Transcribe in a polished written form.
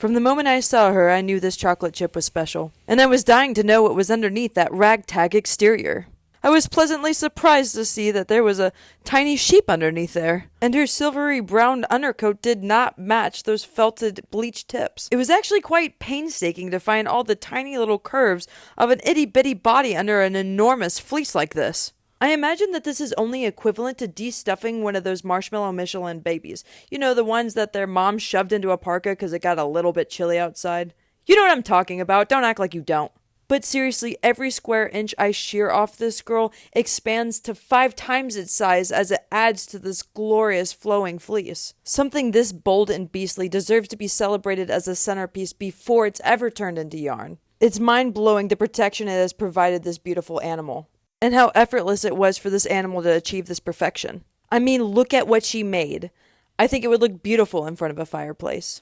From the moment I saw her, I knew this chocolate chip was special, and I was dying to know what was underneath that ragtag exterior. I was pleasantly surprised to see that there was a tiny sheep underneath there, and her silvery brown undercoat did not match those felted bleached tips. It was actually quite painstaking to find all the tiny little curves of an itty-bitty body under an enormous fleece like this. I imagine that this is only equivalent to de-stuffing one of those Marshmallow Michelin babies. You know, the ones that their mom shoved into a parka because it got a little bit chilly outside. You know what I'm talking about, don't act like you don't. But seriously, every square inch I shear off this girl expands to 5 times its size as it adds to this glorious flowing fleece. Something this bold and beastly deserves to be celebrated as a centerpiece before it's ever turned into yarn. It's mind-blowing the protection it has provided this beautiful animal, and how effortless it was for this animal to achieve this perfection. I mean, look at what she made. I think it would look beautiful in front of a fireplace.